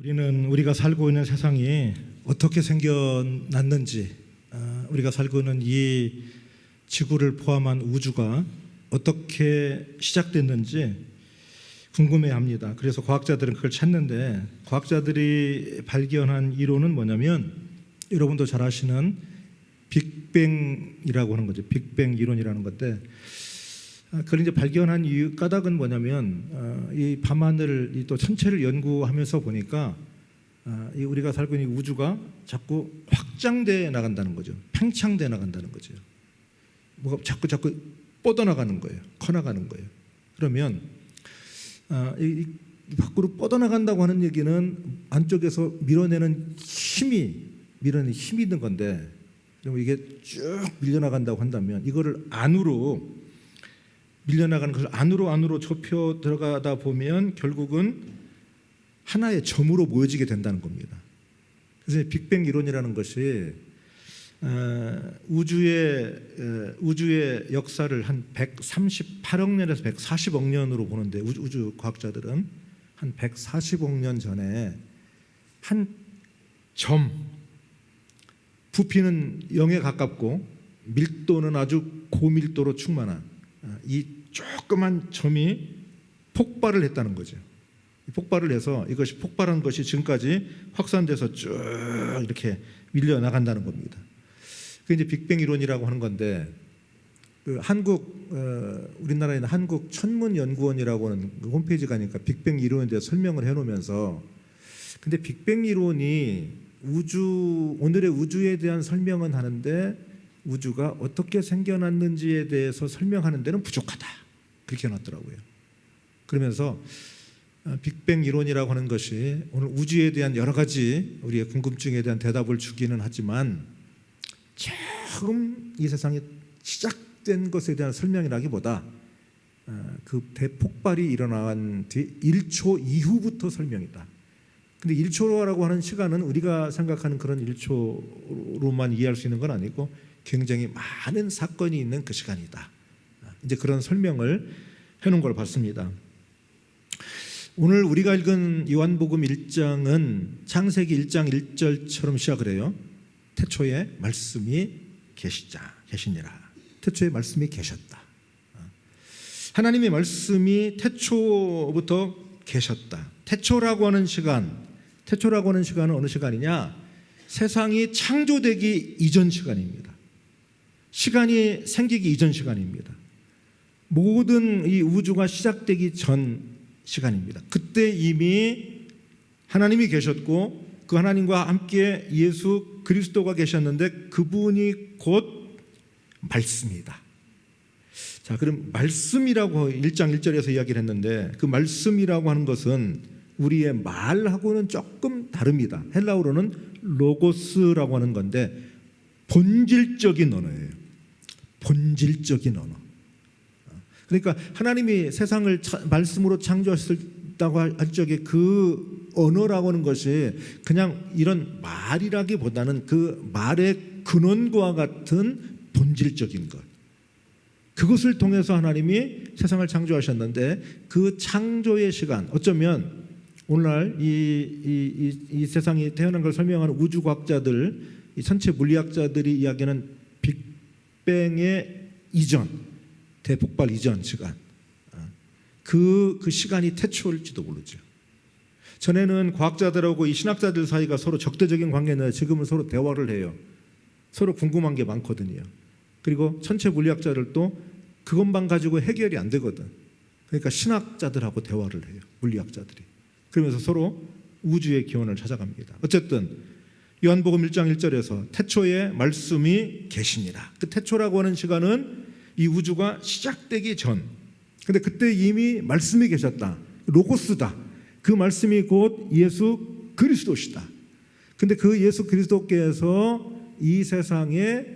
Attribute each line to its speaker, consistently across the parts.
Speaker 1: 우리는 우리가 살고 있는 세상이 어떻게 생겨났는지, 우리가 살고 있는 이 지구를 포함한 우주가 어떻게 시작됐는지 궁금해합니다. 그래서 과학자들은 그걸 찾는데, 과학자들이 발견한 이론은 뭐냐면 여러분도 잘 아시는 빅뱅이라고 하는 거죠. 빅뱅 이론이라는 건데, 그걸 이제 발견한 이유 까닭은 뭐냐면 이 밤하늘을 또 천체를 연구하면서 보니까 이 우리가 살고 있는 우주가 자꾸 확장돼 나간다는 거죠. 팽창돼 나간다는 거죠. 뭐가 자꾸 뻗어나가는 거예요. 커나가는 거예요. 그러면 이 밖으로 뻗어나간다고 하는 얘기는 안쪽에서 밀어내는 힘이 있는 건데, 그러면 이게 쭉 밀려나간다고 한다면 이거를 안으로 밀려나가는 것을 안으로 좁혀 들어가다 보면 결국은 하나의 점으로 모여지게 된다는 겁니다. 그래서 빅뱅 이론이라는 것이 우주의 역사를 한 138억 년에서 140억 년으로 보는데, 우주 과학자들은 한 140억 년 전에 한 점, 부피는 0에 가깝고 밀도는 아주 고밀도로 충만한 이 조그만 점이 폭발을 했다는 거죠. 폭발을 해서 이것이 폭발한 것이 지금까지 확산돼서 쭉 이렇게 밀려 나간다는 겁니다. 그게 이제 빅뱅 이론이라고 하는 건데, 우리나라에 있는 한국천문연구원이라고 하는 그 홈페이지 가니까 빅뱅 이론에 대해서 설명을 해놓으면서, 근데 빅뱅 이론이 오늘의 우주에 대한 설명은 하는데 우주가 어떻게 생겨났는지에 대해서 설명하는 데는 부족하다, 그렇게 해놨더라고요. 그러면서 빅뱅 이론이라고 하는 것이 오늘 우주에 대한 여러 가지 우리의 궁금증에 대한 대답을 주기는 하지만, 처음 이 세상이 시작된 것에 대한 설명이라기보다 그 대폭발이 일어난 뒤 1초 이후부터 설명이다. 근데 1초라고 하는 시간은 우리가 생각하는 그런 1초로만 이해할 수 있는 건 아니고 굉장히 많은 사건이 있는 그 시간이다. 이제 그런 설명을 해놓은 걸 봤습니다. 오늘 우리가 읽은 요한복음 1장은 창세기 1장 1절처럼 시작을 해요. 태초에 말씀이 계시니라. 태초에 말씀이 계셨다. 하나님의 말씀이 태초부터 계셨다. 태초라고 하는 시간은 어느 시간이냐? 세상이 창조되기 이전 시간입니다. 시간이 생기기 이전 시간입니다. 모든 이 우주가 시작되기 전 시간입니다. 그때 이미 하나님이 계셨고, 그 하나님과 함께 예수 그리스도가 계셨는데, 그분이 곧 말씀이다. 자, 그럼 말씀이라고 1장 1절에서 이야기를 했는데, 그 말씀이라고 하는 것은 우리의 말하고는 조금 다릅니다. 헬라어로는 로고스라고 하는 건데 본질적인 언어예요. 본질적인 언어. 그러니까 하나님이 세상을 말씀으로 창조하셨다고 할 적에 그 언어라고 하는 것이 그냥 이런 말이라기보다는 그 말의 근원과 같은 본질적인 것, 그것을 통해서 하나님이 세상을 창조하셨는데, 그 창조의 시간, 어쩌면 오늘날 이 세상이 태어난 걸 설명하는 우주과학자들, 이 천체 물리학자들이 이야기하는 빅뱅의 이전, 대폭발 이전 시간, 그 시간이 태초일지도 모르죠. 전에는 과학자들하고 이 신학자들 사이가 서로 적대적인 관계인데 지금은 서로 대화를 해요. 서로 궁금한 게 많거든요. 그리고 천체 물리학자들도 그것만 가지고 해결이 안 되거든. 그러니까 신학자들하고 대화를 해요, 물리학자들이. 그러면서 서로 우주의 기원을 찾아갑니다. 어쨌든 요한복음 1장 1절에서 태초에 말씀이 계시니라. 그 태초라고 하는 시간은 이 우주가 시작되기 전. 근데 그때 이미 말씀이 계셨다. 로고스다. 그 말씀이 곧 예수 그리스도시다. 근데 그 예수 그리스도께서 이 세상에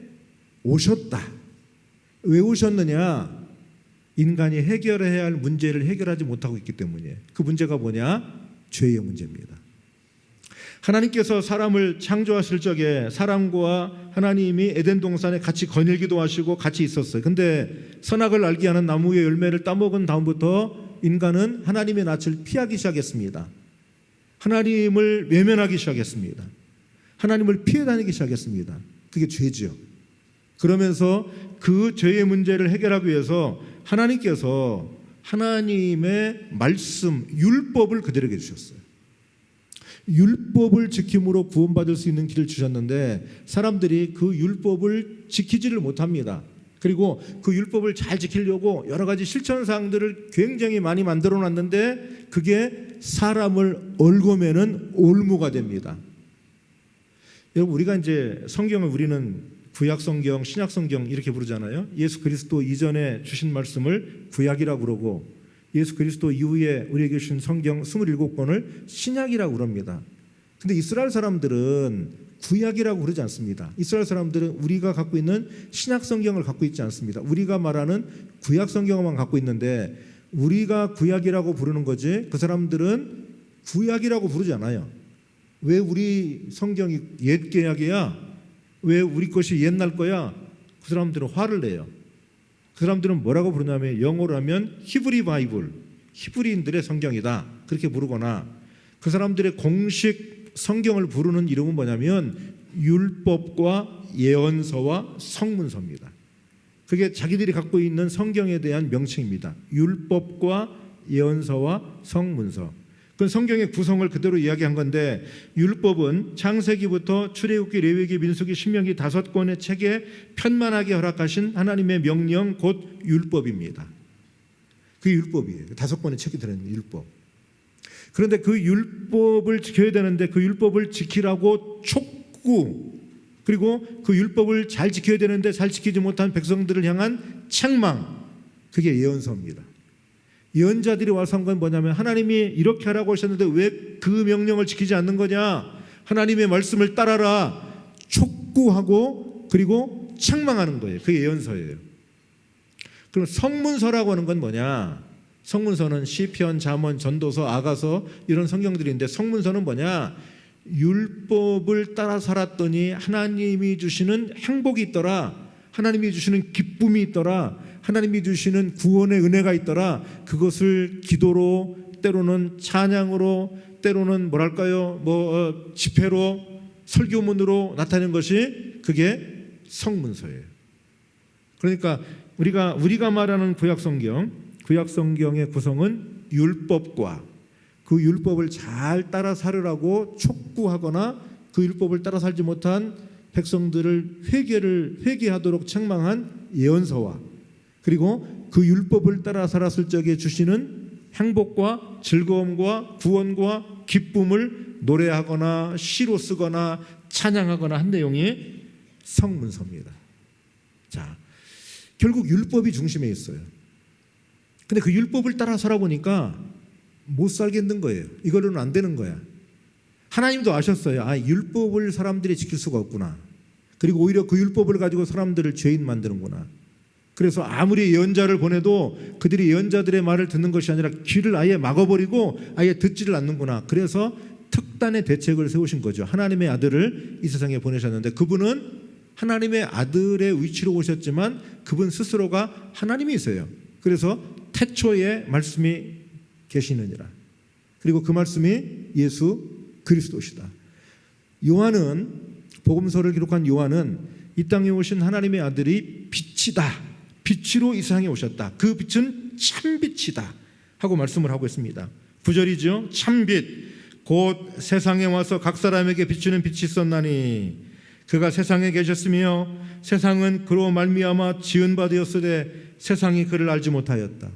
Speaker 1: 오셨다. 왜 오셨느냐? 인간이 해결해야 할 문제를 해결하지 못하고 있기 때문이에요. 그 문제가 뭐냐? 죄의 문제입니다. 하나님께서 사람을 창조하실 적에 사람과 하나님이 에덴 동산에 같이 거닐기도 하시고 같이 있었어요. 근데 선악을 알게 하는 나무의 열매를 따먹은 다음부터 인간은 하나님의 낯을 피하기 시작했습니다. 하나님을 외면하기 시작했습니다. 하나님을 피해 다니기 시작했습니다. 그게 죄죠. 그러면서 그 죄의 문제를 해결하기 위해서 하나님께서 하나님의 말씀, 율법을 그들에게 주셨어요. 율법을 지킴으로 구원받을 수 있는 길을 주셨는데 사람들이 그 율법을 지키지를 못합니다. 그리고 그 율법을 잘 지키려고 여러 가지 실천사항들을 굉장히 많이 만들어 놨는데 그게 사람을 얽어매는 올무가 됩니다. 여러분, 우리가 이제 성경을 우리는 구약 성경, 신약 성경 이렇게 부르잖아요. 예수 그리스도 이전에 주신 말씀을 구약이라고 그러고 예수 그리스도 이후에 우리에게 주신 성경 27권을 신약이라고 그럽니다. 근데 이스라엘 사람들은 구약이라고 그러지 않습니다. 이스라엘 사람들은 우리가 갖고 있는 신약 성경을 갖고 있지 않습니다. 우리가 말하는 구약 성경만 갖고 있는데 우리가 구약이라고 부르는 거지 그 사람들은 구약이라고 부르지 않아요. 왜 우리 성경이 옛 계약이야? 왜 우리 것이 옛날 거야? 그 사람들은 화를 내요. 그 사람들은 뭐라고 부르냐면 영어로 하면 히브리 바이블, 히브리인들의 성경이다 그렇게 부르거나 그 사람들의 공식 성경을 부르는 이름은 뭐냐면 율법과 예언서와 성문서입니다. 그게 자기들이 갖고 있는 성경에 대한 명칭입니다. 율법과 예언서와 성문서. 그건 성경의 구성을 그대로 이야기한 건데 율법은 창세기부터 출애굽기, 레위기, 민수기, 신명기 5권의 책에 편만하게 허락하신 하나님의 명령 곧 율법입니다. 그게 율법이에요. 5권의 책이 들어있는 율법. 그런데 그 율법을 지켜야 되는데 그 율법을 지키라고 촉구 그리고 그 율법을 잘 지켜야 되는데 잘 지키지 못한 백성들을 향한 책망, 그게 예언서입니다. 예언자들이 와서 한 건 뭐냐면 하나님이 이렇게 하라고 하셨는데 왜 그 명령을 지키지 않는 거냐, 하나님의 말씀을 따라라 촉구하고 그리고 책망하는 거예요. 그게 예언서예요. 그럼 성문서라고 하는 건 뭐냐, 성문서는 시편, 잠언, 전도서, 아가서 이런 성경들인데 성문서는 뭐냐, 율법을 따라 살았더니 하나님이 주시는 행복이 있더라, 하나님이 주시는 기쁨이 있더라, 하나님이 주시는 구원의 은혜가 있더라. 그것을 기도로, 때로는 찬양으로, 때로는 뭐랄까요, 집회로, 설교문으로 나타내는 것이 그게 성문서예요. 그러니까 우리가 말하는 구약 성경의 구성은 율법과 그 율법을 잘 따라 살으라고 촉구하거나 그 율법을 따라 살지 못한 백성들을 회개하도록 책망한 예언서와 그리고 그 율법을 따라 살았을 적에 주시는 행복과 즐거움과 구원과 기쁨을 노래하거나 시로 쓰거나 찬양하거나 한 내용이 성문서입니다. 자, 결국 율법이 중심에 있어요. 근데 그 율법을 따라 살아보니까 못 살겠는 거예요. 이걸로는 안 되는 거야. 하나님도 아셨어요. 율법을 사람들이 지킬 수가 없구나. 그리고 오히려 그 율법을 가지고 사람들을 죄인 만드는구나. 그래서 아무리 예언자를 보내도 그들이 예언자들의 말을 듣는 것이 아니라 귀를 아예 막아버리고 아예 듣지를 않는구나. 그래서 특단의 대책을 세우신 거죠. 하나님의 아들을 이 세상에 보내셨는데 그분은 하나님의 아들의 위치로 오셨지만 그분 스스로가 하나님이세요. 그래서 태초에 말씀이 계시느니라. 그리고 그 말씀이 예수 그리스도시다. 요한은, 복음서를 기록한 요한은 이 땅에 오신 하나님의 아들이 빛이다, 빛으로 이 세상에 오셨다, 그 빛은 참빛이다 하고 말씀을 하고 있습니다. 9절이죠. 참빛 곧 세상에 와서 각 사람에게 비추는 빛이 있었나니 그가 세상에 계셨으며 세상은 그로 말미암아 지은 바 되었으되 세상이 그를 알지 못하였다.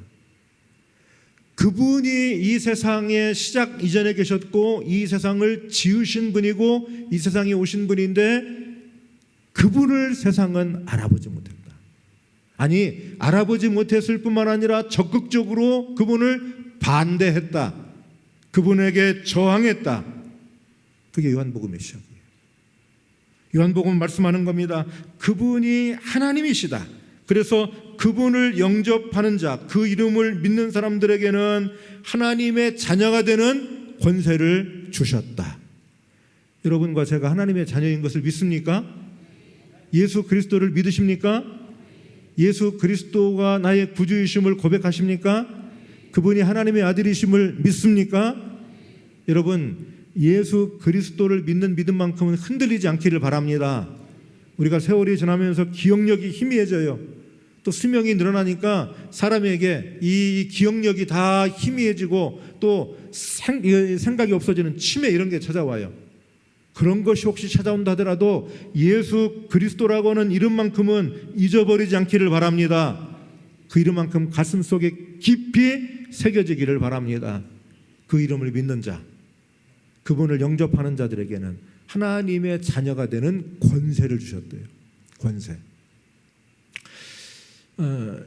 Speaker 1: 그분이 이 세상의 시작 이전에 계셨고 이 세상을 지으신 분이고 이 세상에 오신 분인데 그분을 세상은 알아보지 못했다. 아니, 알아보지 못했을 뿐만 아니라 적극적으로 그분을 반대했다. 그분에게 저항했다. 그게 요한복음의 시작이에요. 요한복음은 말씀하는 겁니다. 그분이 하나님이시다. 그래서 그분을 영접하는 자, 그 이름을 믿는 사람들에게는 하나님의 자녀가 되는 권세를 주셨다. 여러분과 제가 하나님의 자녀인 것을 믿습니까? 예수 그리스도를 믿으십니까? 예수 그리스도가 나의 구주이심을 고백하십니까? 그분이 하나님의 아들이심을 믿습니까? 여러분, 예수 그리스도를 믿는 믿음만큼은 흔들리지 않기를 바랍니다. 우리가 세월이 지나면서 기억력이 희미해져요. 또 수명이 늘어나니까 사람에게 이 기억력이 다 희미해지고 또 생각이 없어지는 치매 이런 게 찾아와요. 그런 것이 혹시 찾아온다 하더라도 예수 그리스도라고 하는 이름만큼은 잊어버리지 않기를 바랍니다. 그 이름만큼 가슴 속에 깊이 새겨지기를 바랍니다. 그 이름을 믿는 자, 그분을 영접하는 자들에게는 하나님의 자녀가 되는 권세를 주셨대요. 권세.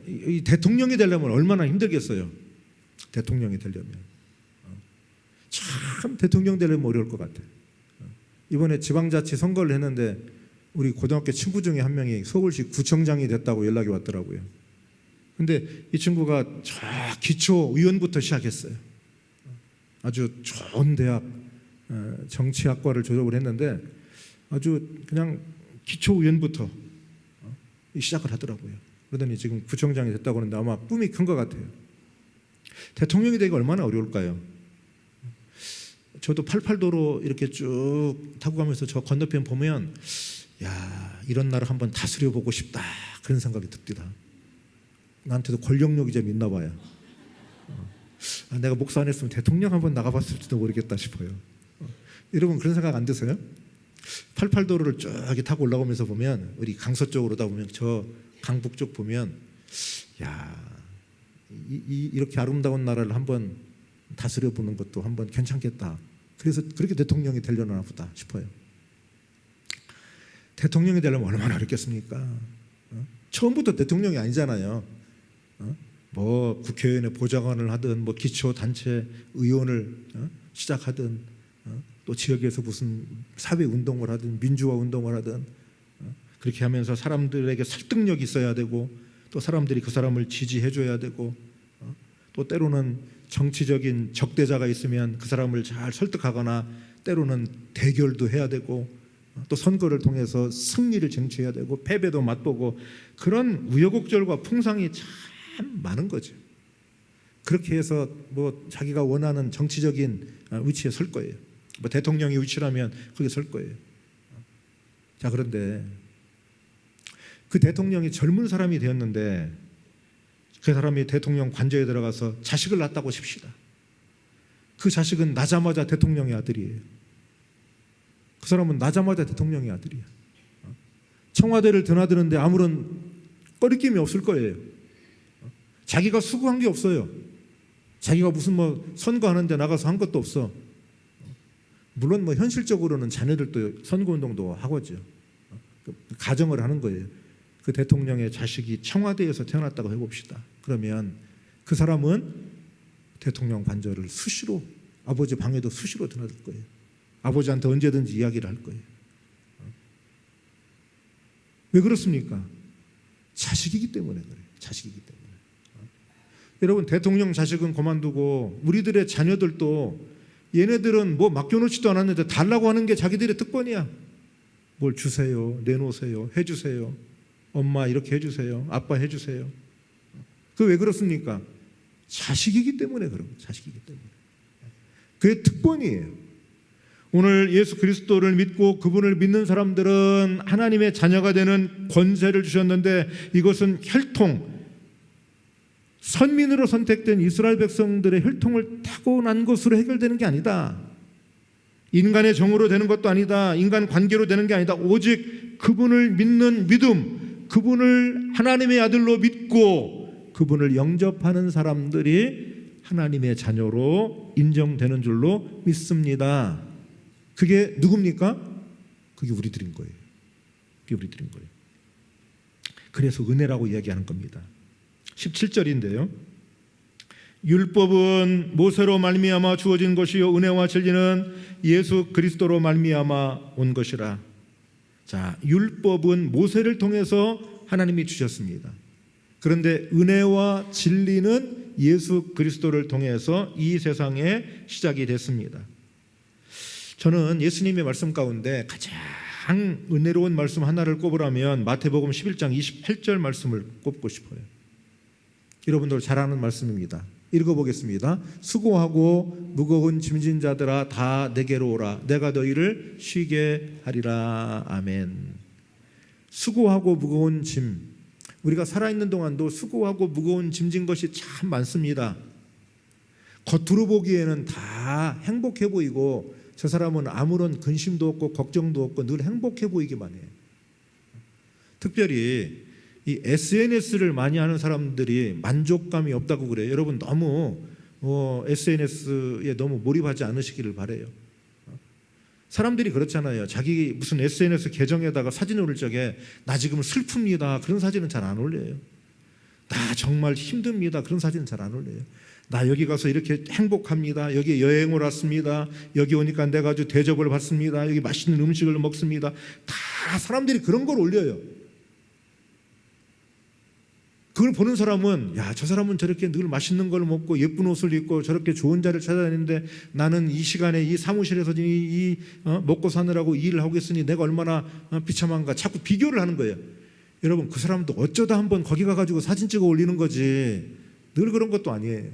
Speaker 1: 이 대통령이 되려면 얼마나 힘들겠어요. 대통령이 되려면 참 대통령 되려면 어려울 것 같아요. 이번에 지방자치 선거를 했는데 우리 고등학교 친구 중에 한 명이 서울시 구청장이 됐다고 연락이 왔더라고요. 근데 이 친구가 저 기초의원부터 시작했어요. 아주 좋은 대학 정치학과를 졸업을 했는데 아주 그냥 기초의원부터 시작을 하더라고요. 그러더니 지금 구청장이 됐다고 하는데 아마 꿈이 큰 것 같아요. 대통령이 되기가 얼마나 어려울까요? 저도 88도로 이렇게 쭉 타고 가면서 저 건너편 보면 야, 이런 나라 한번 다스려 보고 싶다 그런 생각이 듭니다. 나한테도 권력력이 좀 있나 봐요. 내가 목사 안 했으면 대통령 한번 나가봤을지도 모르겠다 싶어요. 여러분 그런 생각 안 드세요? 88도로를 쭉 타고 올라오면서 보면 우리 강서 쪽으로 다 보면 저 강북 쪽 보면 야, 이렇게 아름다운 나라를 한번 다스려 보는 것도 한번 괜찮겠다. 그래서 그렇게 대통령이 되려나 보다 싶어요. 대통령이 되려면 얼마나 어렵겠습니까? 처음부터 대통령이 아니잖아요. 뭐 국회의원의 보좌관을 하든 뭐 기초단체 의원을 시작하든 또 지역에서 무슨 사회운동을 하든 민주화 운동을 하든 그렇게 하면서 사람들에게 설득력이 있어야 되고 또 사람들이 그 사람을 지지해 줘야 되고 또 때로는 정치적인 적대자가 있으면 그 사람을 잘 설득하거나 때로는 대결도 해야 되고 또 선거를 통해서 승리를 쟁취해야 되고 패배도 맛보고 그런 우여곡절과 풍상이 참 많은 거죠. 그렇게 해서 뭐 자기가 원하는 정치적인 위치에 설 거예요. 뭐 대통령이 위치라면 거기에 설 거예요. 자, 그런데 그 대통령이 젊은 사람이 되었는데 그 사람이 대통령 관저에 들어가서 자식을 낳았다고 칩시다. 그 자식은 나자마자 대통령의 아들이에요. 그 사람은 나자마자 대통령의 아들이야. 청와대를 드나드는데 아무런 꺼리낌이 없을 거예요. 자기가 수고한 게 없어요. 자기가 무슨 뭐 선거하는데 나가서 한 것도 없어. 물론 뭐 현실적으로는 자녀들도 선거운동도 하고죠. 가정을 하는 거예요. 그 대통령의 자식이 청와대에서 태어났다고 해봅시다. 그러면 그 사람은 대통령 관저를 수시로 아버지 방에도 수시로 드나들 거예요. 아버지한테 언제든지 이야기를 할 거예요. 왜 그렇습니까? 자식이기 때문에 그래요. 자식이기 때문에. 여러분 대통령 자식은 그만두고 우리들의 자녀들도 얘네들은 뭐 맡겨놓지도 않았는데 달라고 하는 게 자기들의 특권이야. 뭘 주세요, 내놓으세요, 해주세요. 엄마 이렇게 해주세요, 아빠 해주세요. 그 왜 그렇습니까? 자식이기 때문에 그런 거예요. 자식이기 때문에. 그게 특권이에요. 오늘 예수 그리스도를 믿고 그분을 믿는 사람들은 하나님의 자녀가 되는 권세를 주셨는데 이것은 혈통, 선민으로 선택된 이스라엘 백성들의 혈통을 타고난 것으로 해결되는 게 아니다. 인간의 정으로 되는 것도 아니다. 인간 관계로 되는 게 아니다. 오직 그분을 믿는 믿음, 그분을 하나님의 아들로 믿고 그분을 영접하는 사람들이 하나님의 자녀로 인정되는 줄로 믿습니다. 그게 누굽니까? 그게 우리들인 거예요. 그게 우리들인 거예요. 그래서 은혜라고 이야기하는 겁니다. 17절인데요. 율법은 모세로 말미암아 주어진 것이요 은혜와 진리는 예수 그리스도로 말미암아 온 것이라. 자, 율법은 모세를 통해서 하나님이 주셨습니다. 그런데 은혜와 진리는 예수 그리스도를 통해서 이 세상에 시작이 됐습니다. 저는 예수님의 말씀 가운데 가장 은혜로운 말씀 하나를 꼽으라면 마태복음 11장 28절 말씀을 꼽고 싶어요. 여러분들 잘 아는 말씀입니다. 읽어보겠습니다. 수고하고 무거운 짐진 자들아 다 내게로 오라. 내가 너희를 쉬게 하리라. 아멘. 수고하고 무거운 짐. 우리가 살아있는 동안도 수고하고 무거운 짐진 것이 참 많습니다. 겉으로 보기에는 다 행복해 보이고 저 사람은 아무런 근심도 없고 걱정도 없고 늘 행복해 보이기만 해요. 특별히 이 SNS를 많이 하는 사람들이 만족감이 없다고 그래요. 여러분 너무 SNS에 너무 몰입하지 않으시기를 바라요. 사람들이 그렇잖아요. 자기 무슨 SNS 계정에다가 사진 올릴 적에 나 지금 슬픕니다. 그런 사진은 잘 안 올려요. 나 정말 힘듭니다. 그런 사진은 잘 안 올려요. 나 여기 가서 이렇게 행복합니다. 여기 여행을 왔습니다. 여기 오니까 내가 아주 대접을 받습니다. 여기 맛있는 음식을 먹습니다. 다 사람들이 그런 걸 올려요. 그걸 보는 사람은 야, 저 사람은 저렇게 늘 맛있는 걸 먹고 예쁜 옷을 입고 저렇게 좋은 자리를 찾아다니는데 나는 이 시간에 이 사무실에서 먹고 사느라고 일을 하고 있으니 내가 얼마나 비참한가. 자꾸 비교를 하는 거예요. 여러분 그 사람도 어쩌다 한번 거기 가가지고 사진 찍어 올리는 거지 늘 그런 것도 아니에요.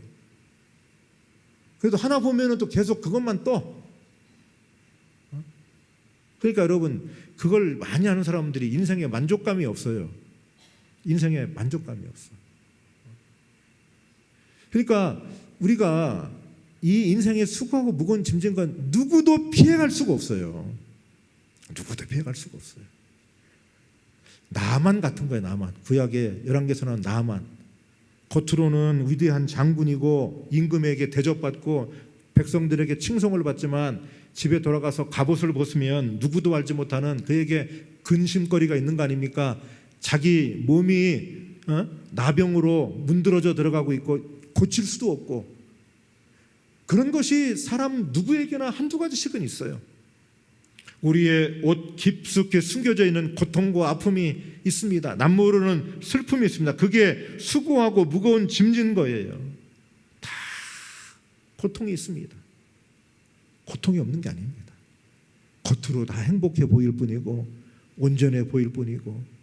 Speaker 1: 그래도 하나 보면은 또 계속 그것만 떠. 그러니까 여러분 그걸 많이 하는 사람들이 인생에 만족감이 없어요. 인생에 만족감이 없어. 그러니까 우리가 이 인생에 수고하고 무거운 짐진 건 누구도 피해갈 수가 없어요. 누구도 피해갈 수가 없어요. 나만 같은 거예요. 나만. 구약의 열왕기에서 나온 나만. 겉으로는 위대한 장군이고 임금에게 대접받고 백성들에게 칭송을 받지만 집에 돌아가서 갑옷을 벗으면 누구도 알지 못하는 그에게 근심거리가 있는 거 아닙니까? 자기 몸이 나병으로 문드러져 들어가고 있고 고칠 수도 없고 그런 것이 사람 누구에게나 한두 가지씩은 있어요. 우리의 옷 깊숙이 숨겨져 있는 고통과 아픔이 있습니다. 남모르는 슬픔이 있습니다. 그게 수고하고 무거운 짐진 거예요. 다 고통이 있습니다. 고통이 없는 게 아닙니다. 겉으로 다 행복해 보일 뿐이고 온전해 보일 뿐이고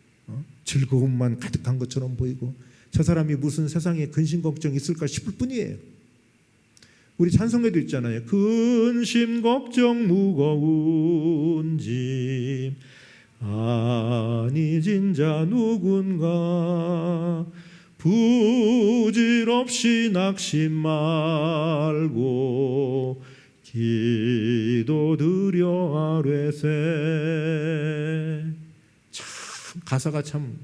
Speaker 1: 즐거움만 가득한 것처럼 보이고 저 사람이 무슨 세상에 근심 걱정이 있을까 싶을 뿐이에요. 우리 찬송에도 있잖아요. 근심 걱정 무거운 짐 아니 진자 누군가 부질없이 낙심 말고 기도드려 아뢰세. 참 가사가 참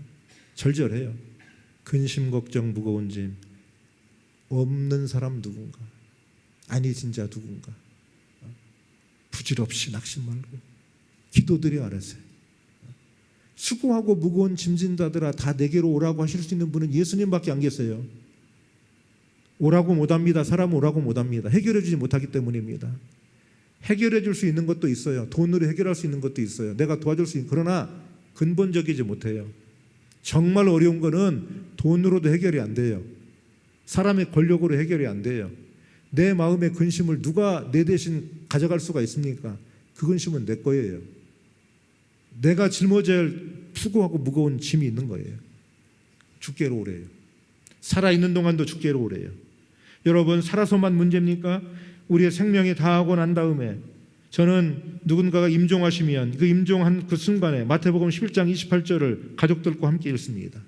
Speaker 1: 절절해요. 근심 걱정 무거운 짐 없는 사람 누군가 아니 진짜 누군가 부질없이 낙심 말고 기도드려 아뢰세. 수고하고 무거운 짐진 자들아 다 내게로 오라고 하실 수 있는 분은 예수님밖에 안 계세요. 오라고 못합니다. 사람은 오라고 못합니다. 해결해 주지 못하기 때문입니다. 해결해 줄 수 있는 것도 있어요. 돈으로 해결할 수 있는 것도 있어요. 내가 도와줄 수 있는, 그러나 근본적이지 못해요. 정말 어려운 거는 돈으로도 해결이 안 돼요. 사람의 권력으로 해결이 안 돼요. 내 마음의 근심을 누가 내 대신 가져갈 수가 있습니까? 그 근심은 내 거예요. 내가 짊어져야 할 수고하고 무거운 짐이 있는 거예요. 주께로 오래요. 살아있는 동안도 주께로 오래요. 여러분 살아서만 문제입니까? 우리의 생명이 다하고 난 다음에 저는 누군가가 임종하시면 그 임종한 그 순간에 마태복음 11장 28절을 가족들과 함께 읽습니다.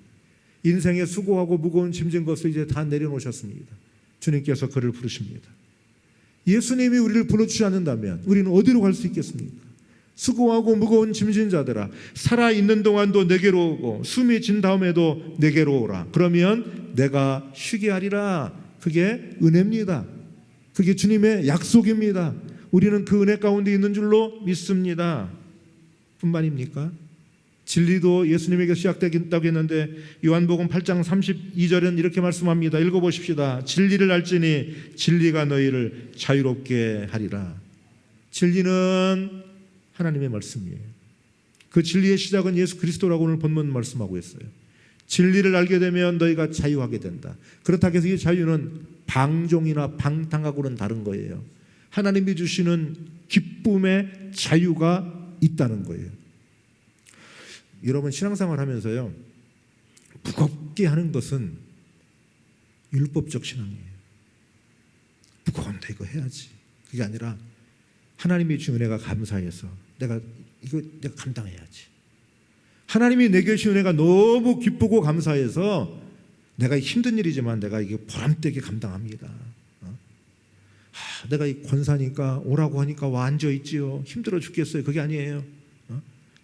Speaker 1: 인생에 수고하고 무거운 짐진 것을 이제 다 내려놓으셨습니다. 주님께서 그를 부르십니다. 예수님이 우리를 불러주지 않는다면 우리는 어디로 갈 수 있겠습니까? 수고하고 무거운 짐진 자들아 살아있는 동안도 내게로 오고 숨이 진 다음에도 내게로 오라. 그러면 내가 쉬게 하리라. 그게 은혜입니다. 그게 주님의 약속입니다. 우리는 그 은혜 가운데 있는 줄로 믿습니다. 뿐만입니까? 진리도 예수님에게 시작되겠다고 했는데 요한복음 8장 32절은 이렇게 말씀합니다. 읽어보십시다. 진리를 알지니 진리가 너희를 자유롭게 하리라. 진리는 하나님의 말씀이에요. 그 진리의 시작은 예수 그리스도라고 오늘 본문 말씀하고 있어요. 진리를 알게 되면 너희가 자유하게 된다. 그렇다고 해서 이 자유는 방종이나 방탕하고는 다른 거예요. 하나님이 주시는 기쁨의 자유가 있다는 거예요. 여러분 신앙생활 하면서요 무겁게 하는 것은 율법적 신앙이에요. 무거운데 이거 해야지. 그게 아니라 하나님이 주신 은혜가 감사해서 내가 감당해야지. 하나님이 내게 주신 은혜가 너무 기쁘고 감사해서 내가 힘든 일이지만 내가 이게 보람되게 감당합니다. 내가 이 권사니까 오라고 하니까 와 앉아있지요. 힘들어 죽겠어요. 그게 아니에요.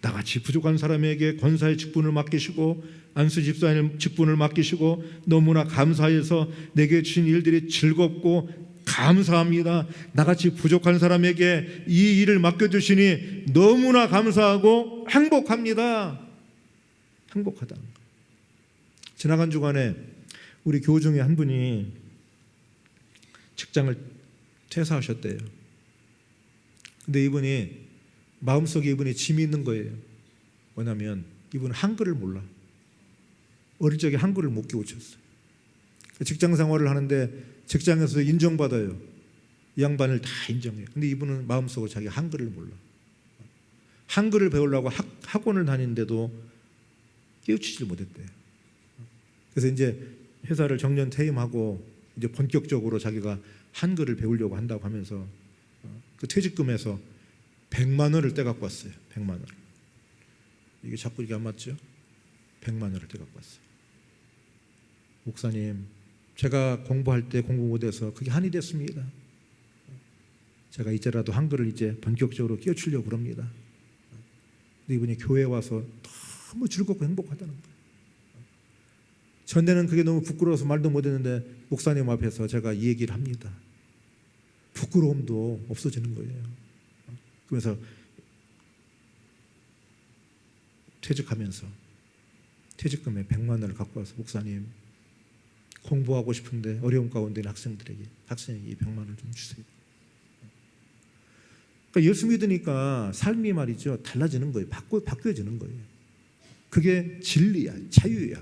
Speaker 1: 나같이 부족한 사람에게 권사의 직분을 맡기시고 안수 집사님 직분을 맡기시고 너무나 감사해서 내게 주신 일들이 즐겁고 감사합니다. 나같이 부족한 사람에게 이 일을 맡겨주시니 너무나 감사하고 행복합니다. 행복하다는 거. 지나간 주간에 우리 교우 중에 한 분이 직장을 퇴사하셨대요. 근데 이분이 마음속에 이분이 짐이 있는 거예요. 뭐냐면 이분은 한글을 몰라. 어릴 적에 한글을 못 깨우쳤어요. 직장 생활을 하는데 직장에서 인정받아요. 이 양반을 다 인정해요. 근데 이분은 마음속으로 자기 한글을 몰라. 한글을 배우려고 학원을 다니는데도 깨우치지 못했대요. 그래서 이제 회사를 정년 퇴임하고 이제 본격적으로 자기가 한글을 배우려고 한다고 하면서 그 퇴직금에서 100만 원을 떼갖고 왔어요. 100만 원. 이게 자꾸 이게 안 맞죠? 100만 원을 떼갖고 왔어요. 목사님, 제가 공부할 때 공부 못해서 그게 한이 됐습니다. 제가 이제라도 한글을 이제 본격적으로 끼워주려고 그럽니다. 근데 이분이 교회에 와서 너무 즐겁고 행복하다는 거예요. 전에는 그게 너무 부끄러워서 말도 못했는데 목사님 앞에서 제가 이 얘기를 합니다. 부끄러움도 없어지는 거예요. 그래서 퇴직하면서 퇴직금에 100만 원을 갖고 와서 목사님 공부하고 싶은데 어려운 가운데 있는 학생에게 이 100만 원을 좀 주세요. 그러니까 예수 믿으니까 삶이 말이죠 달라지는 거예요. 바뀌어지는 거예요. 그게 진리야, 자유야.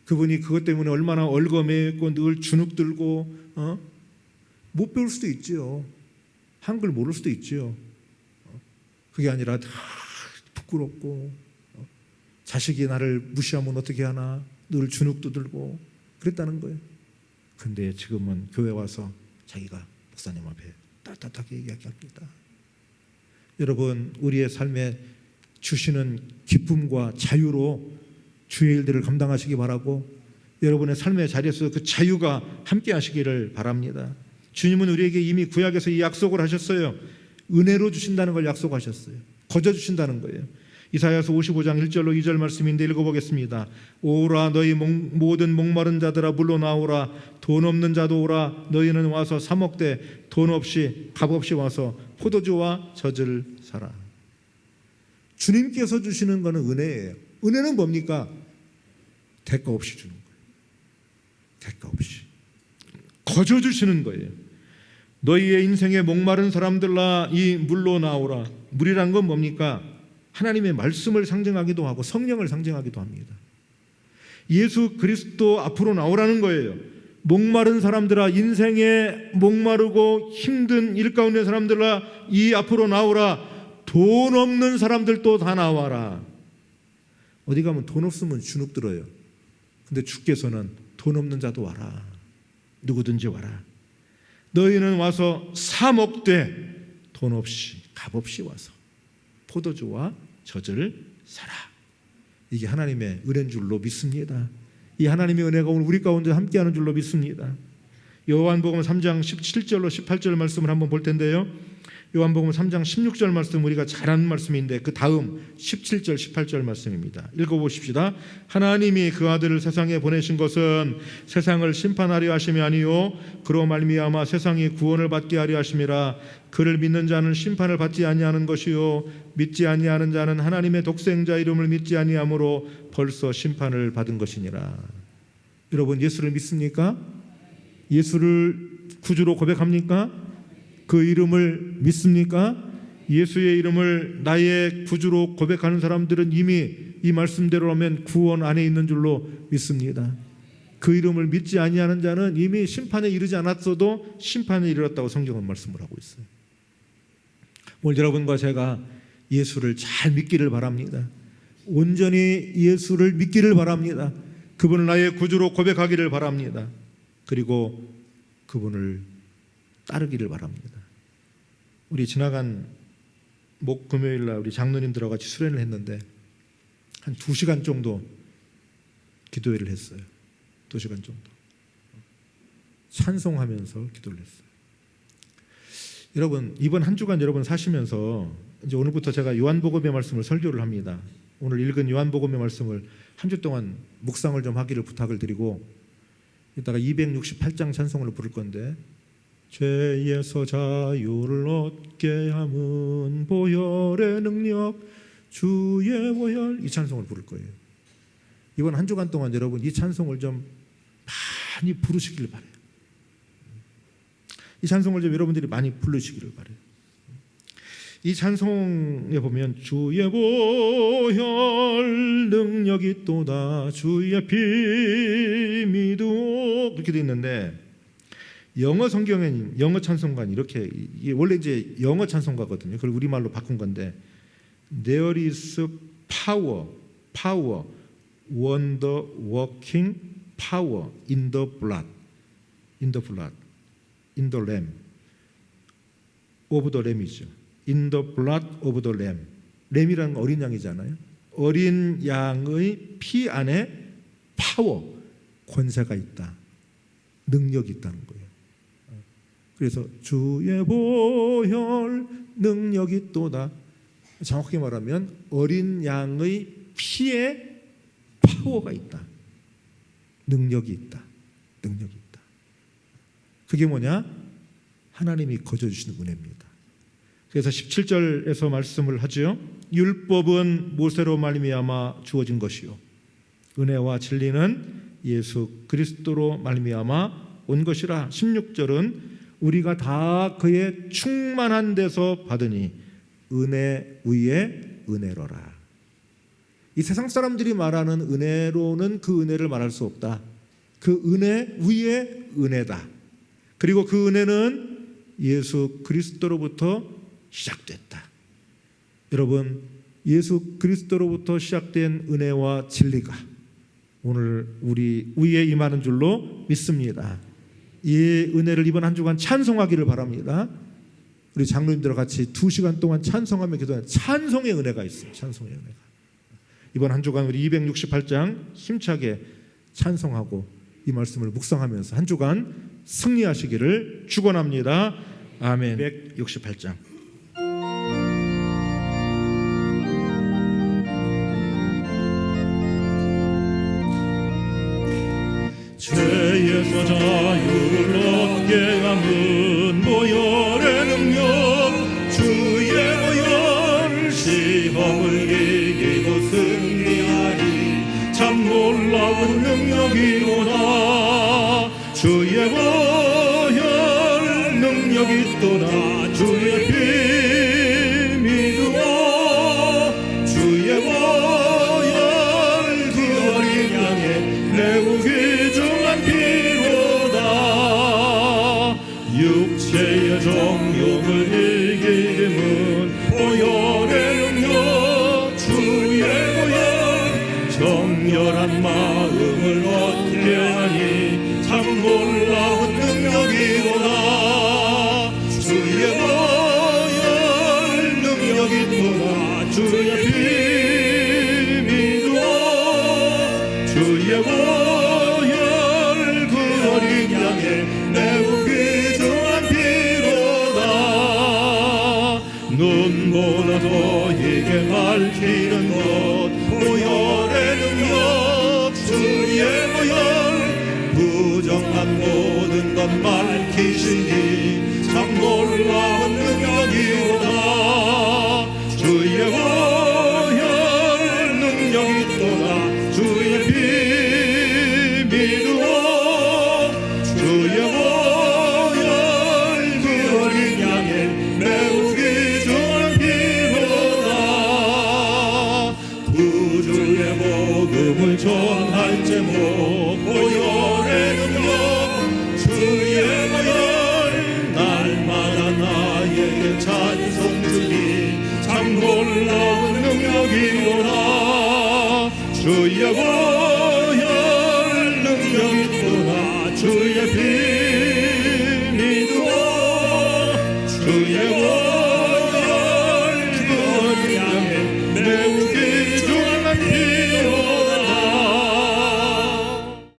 Speaker 1: 그분이 그것 때문에 얼마나 얼거매고 늘 주눅 들고 못 배울 수도 있죠. 한글 모를 수도 있죠. 그게 아니라 다 부끄럽고 자식이 나를 무시하면 어떻게 하나 늘 주눅도 들고 그랬다는 거예요. 근데 지금은 교회 와서 자기가 목사님 앞에 따뜻하게 이야기합니다. 여러분, 우리의 삶에 주시는 기쁨과 자유로 주의 일들을 감당하시기 바라고 여러분의 삶의 자리에서 그 자유가 함께 하시기를 바랍니다. 주님은 우리에게 이미 구약에서 이 약속을 하셨어요. 은혜로 주신다는 걸 약속하셨어요. 거저 주신다는 거예요. 이사야서 55장 1절로 2절 말씀인데 읽어보겠습니다. 오라 너희 모든 목마른 자들아 물러나오라. 돈 없는 자도 오라. 너희는 와서 사 먹되 돈 없이 값 없이 와서 포도주와 젖을 사라. 주님께서 주시는 것은 은혜예요. 은혜는 뭡니까? 대가 없이 주는 거예요. 대가 없이 거저 주시는 거예요. 너희의 인생에 목마른 사람들아 이 물로 나오라. 물이란 건 뭡니까? 하나님의 말씀을 상징하기도 하고 성령을 상징하기도 합니다. 예수 그리스도 앞으로 나오라는 거예요. 목마른 사람들아, 인생에 목마르고 힘든 일 가운데 사람들아 이 앞으로 나오라. 돈 없는 사람들도 다 나와라. 어디 가면 돈 없으면 주눅 들어요. 근데 주께서는 돈 없는 자도 와라. 누구든지 와라. 너희는 와서 사 먹되 돈 없이 값 없이 와서 포도주와 젖을 사라. 이게 하나님의 은혜인 줄로 믿습니다. 이 하나님의 은혜가 오늘 우리 가운데 함께하는 줄로 믿습니다. 요한복음 3장 17절로 18절 말씀을 한번 볼 텐데요. 요한복음 3장 16절 말씀 우리가 잘 아는 말씀인데 그 다음 17절 18절 말씀입니다. 읽어보십시다. 하나님이 그 아들을 세상에 보내신 것은 세상을 심판하려 하심이 아니요 그로 말미암아 세상이 구원을 받게 하려 하심이라. 그를 믿는 자는 심판을 받지 아니하는 것이요 믿지 아니하는 자는 하나님의 독생자 이름을 믿지 아니하므로 벌써 심판을 받은 것이니라. 여러분, 예수를 믿습니까? 예수를 구주로 고백합니까? 그 이름을 믿습니까? 예수의 이름을 나의 구주로 고백하는 사람들은 이미 이 말씀대로라면 구원 안에 있는 줄로 믿습니다. 그 이름을 믿지 아니하는 자는 이미 심판에 이르지 않았어도 심판에 이르렀다고 성경은 말씀을 하고 있어요. 오늘 여러분과 제가 예수를 잘 믿기를 바랍니다. 온전히 예수를 믿기를 바랍니다. 그분을 나의 구주로 고백하기를 바랍니다. 그리고 그분을 따르기를 바랍니다. 우리 지나간 금요일 날 우리 장로님들하고 같이 수련을 했는데 한 2시간 정도 기도회를 했어요. 2시간 정도 찬송하면서 기도를 했어요. 여러분, 이번 한 주간 여러분 사시면서 이제 오늘부터 제가 요한복음의 말씀을 설교를 합니다. 오늘 읽은 요한복음의 말씀을 한 주 동안 묵상을 좀 하기를 부탁을 드리고, 이따가 268장 찬송을 부를 건데, 죄에서 자유를 얻게 함은 보혈의 능력 주의 보혈, 이 찬송을 부를 거예요. 이번 한 주간 동안 여러분 이 찬송을 좀 많이 부르시길 바래요. 이 찬송을 좀 여러분들이 많이 부르시기를 바래요. 이 찬송에 보면 주의 보혈 능력이 있도다 주의 피 믿어 그렇게 돼 있는데, 영어 성경엔 영어 찬송가는 이렇게, 이게 원래 이제 영어 찬송가거든요. 그걸 우리말로 바꾼 건데, There is power, wonder working power in the blood, in the lamb of the lamb이죠. In the blood of the lamb. 램이라는 어린 양이잖아요. 어린 양의 피 안에 파워, 권세가 있다, 능력이 있다는 거예요. 그래서 주의 보혈 능력이 있도다. 정확하게 말하면 어린 양의 피에 파워가 있다, 능력이 있다, 능력이 있다. 그게 뭐냐? 하나님이 거저주시는 은혜입니다. 그래서 17절에서 말씀을 하죠. 율법은 모세로 말미암아 주어진 것이요 은혜와 진리는 예수 그리스도로 말미암아 온 것이라. 16절은 우리가 다 그의 충만한 데서 받으니 은혜 위에 은혜로라. 이 세상 사람들이 말하는 은혜로는 그 은혜를 말할 수 없다. 그 은혜 위에 은혜다. 그리고 그 은혜는 예수 그리스도로부터 시작됐다. 여러분, 예수 그리스도로부터 시작된 은혜와 진리가 오늘 우리 위에 임하는 줄로 믿습니다. 이 은혜를 이번 한 주간 찬송하기를 바랍니다. 우리 장로님들과 같이 2시간 동안 찬송하며 기도하는 찬송의 은혜가 있어요. 찬송의 은혜가. 이번 한 주간 우리 268장 힘차게 찬송하고 이 말씀을 묵상하면서 한 주간 승리하시기를 축원합니다. 아멘. 268장.
Speaker 2: 죄에서 자유를 얻게 함은 보혈의 능력 주의 보혈 시험을 이기고 승리하리 참 놀라운 능력이로다 주의 보혈 능력이 있도다 주의 피 믿어 주의 보혈 그 어린 양의 매우 귀중한 피로다 육체의 정욕을 이기는 보혈의 능력 주의 보혈 정결한 마음을 얻게 하니 참 놀라운 능력이로다 주의 보혈 능력이 있도다 주의 피 믿어 주의 보혈 그 어린 양의 매우 귀중한 피로다 눈보다 더 이게 밝히는 것 보혈의 능력 주의 보혈 부정한 모든 것 밝히시니 참 놀라운 능력이로다 주의 보혈 능력이 있도다 주의 피 믿어 주의 보혈 그 어린 양의 매우 귀중한 피로다 구주의 복음을 전할 제목 보혈의 능력 주의 보혈 날마다 나에게 찬송 주니 참 놀라운 능력이로다 주의 보혈